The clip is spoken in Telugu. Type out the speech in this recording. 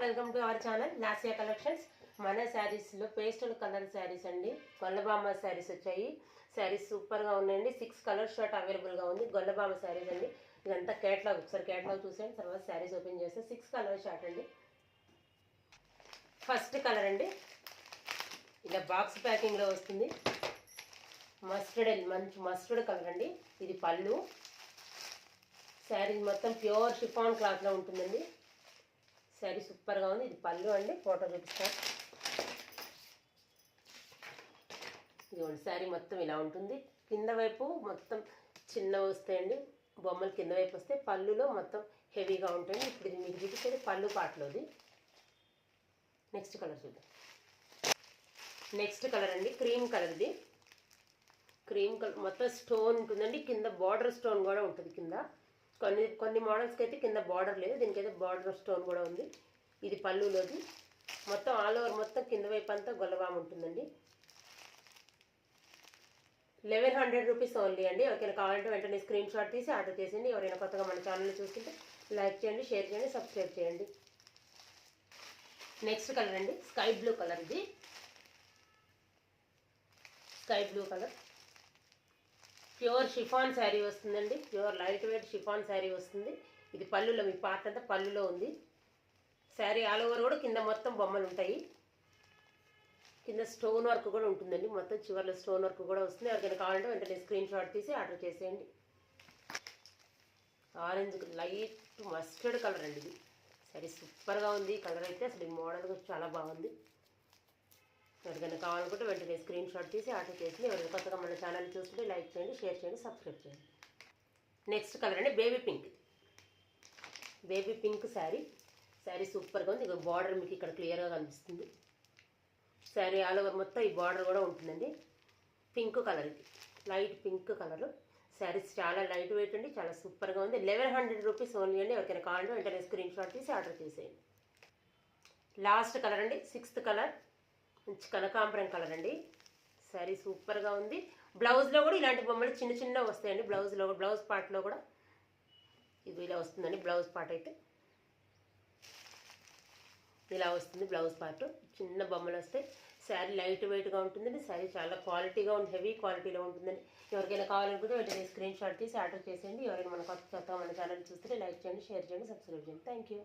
Welcome to our channel Lasya collections. మన శారీస్లో పేస్టల్ కలర్ శారీస్ అండి. గొల్లబామ శారీస్ వచ్చాయి. శారీస్ సూపర్గా ఉన్నాయండి. 6 కలర్ షర్ట్ అవైలబుల్గా ఉంది. గొల్లబామ శారీస్ అండి. ఇదంతా కేటలాగ్, ఒకసారి కేటలాగ్ చూసేయండి. తర్వాత శారీస్ ఓపెన్ చేస్తే 6 కలర్ షర్ట్ అండి. ఫస్ట్ కలర్ అండి, ఇలా బాక్స్ ప్యాకింగ్లో వస్తుంది. మస్టర్డ్, మంచి మస్టర్డ్ కలర్ అండి. ఇది పళ్ళు. శారీ మొత్తం ప్యూర్ షిఫాన్ క్లాత్లో ఉంటుందండి. శారీ సూపర్గా ఉంది. ఇది పళ్ళు అండి, ఫోటో చూపిస్తాను. ఇదిగోండి, శారీ మొత్తం ఇలా ఉంటుంది. కింద వైపు మొత్తం చిన్నవి వస్తాయండి, బొమ్మలు కింద వైపు వస్తే పళ్ళులో మొత్తం హెవీగా ఉంటుంది. ఇప్పుడు ఇది మీకు చూపించేది పళ్ళు పాటలోది. నెక్స్ట్ కలర్ చూద్దాం. నెక్స్ట్ కలర్ అండి, క్రీమ్ కలర్ది. క్రీమ్ కలర్ మొత్తం స్టోన్ ఉంటుందండి. కింద బార్డర్ స్టోన్ కూడా ఉంటుంది. కింద కొన్ని మోడల్స్కి అయితే కింద బార్డర్ లేదు, దీనికైతే బార్డర్ స్టోన్ కూడా ఉంది. ఇది పళ్ళులోది. మొత్తం ఆల్ ఓవర్ మొత్తం కింద వైపు అంతా గొల్లబామ ఉంటుందండి. 1100 రూపీస్ ఓన్లీ అండి. ఎవరికైనా కావాలంటే వెంటనే స్క్రీన్ షాట్ తీసి ఆర్డర్ చేసేయండి. ఎవరైనా కొత్తగా మన ఛానల్ చూస్తుంటే లైక్ చేయండి, షేర్ చేయండి, సబ్స్క్రైబ్ చేయండి. నెక్స్ట్ కలర్ అండి, స్కై బ్లూ కలర్. ఇది sky blue colour, pure chiffon sari వస్తుందండి. Pure lightweight chiffon sari వస్తుంది. ఇది పళ్ళులో, మీ పార్ట్ అంతా పళ్ళులో ఉంది. శారీ ఆల్ ఓవర్ కూడా కింద మొత్తం బొమ్మలు ఉంటాయి. కింద స్టోన్ వర్క్ కూడా ఉంటుందండి. మొత్తం చివర్లో స్టోన్ వర్క్ కూడా వస్తుంది. ఎవరికైనా కావాలంటే వెంటనే స్క్రీన్ షాట్ తీసి ఆర్డర్ చేసేయండి. ఆరెంజ్ లైట్ మస్టర్డ్ కలర్ అండి. ఇది శారీ సూపర్గా ఉంది. కలర్ అయితే అసలు ఈ మోడల్ చాలా బాగుంది. ఎవరికైనా కావాలనుకుంటే వెంటనే స్క్రీన్ షాట్ తీసి ఆర్డర్ చేసి, ఎవరైనా కొత్తగా మన ఛానల్ చూస్తుంటే లైక్ చేయండి, షేర్ చేయండి, సబ్స్క్రైబ్ చేయండి. నెక్స్ట్ కలర్ అండి, baby pink. Baby pink sari. Sari సూపర్గా ఉంది. ఇక బార్డర్ మీకు ఇక్కడ క్లియర్గా కనిపిస్తుంది. శారీ ఆల్ ఓవర్ మొత్తం ఈ బార్డర్ కూడా ఉంటుందండి. పింక్ కలర్, ఇది లైట్ పింక్ కలర్. శారీస్ చాలా లైట్ వెయిట్ అండి, చాలా సూపర్గా ఉంది. 1100 రూపీస్ ఓన్లీ అండి. ఎవరికైనా కావాలంటే వెంటనే స్క్రీన్ షాట్ తీసి ఆర్డర్ చేసేయండి. లాస్ట్ కలర్ అండి, 6th కలర్, మంచి కనకాంబరం కలర్ అండి. శారీ సూపర్గా ఉంది. బ్లౌజ్లో కూడా ఇలాంటి బొమ్మలు చిన్న చిన్న వస్తాయండి. బ్లౌజ్లో, బ్లౌజ్ పార్ట్లో కూడా ఇది ఇలా వస్తుందండి. బ్లౌజ్ పార్ట్ అయితే ఇలా వస్తుంది. బ్లౌజ్ పార్ట్ చిన్న బొమ్మలు వస్తాయి. శారీ లైట్ వెయిట్గా ఉంటుందండి. శారీ చాలా క్వాలిటీగా ఉంది, హెవీ క్వాలిటీలో ఉంటుందండి. ఎవరికైనా కావాలనుకుంటే వెంటనే స్క్రీన్ షాట్ తీసి ఆర్డర్ చేసేయండి. ఎవరైనా మన కొత్తగా మన ఛానల్ చూస్తే లైక్ చేయండి, షేర్ చేయండి, సబ్స్క్రైబ్ చేయండి. Thank you.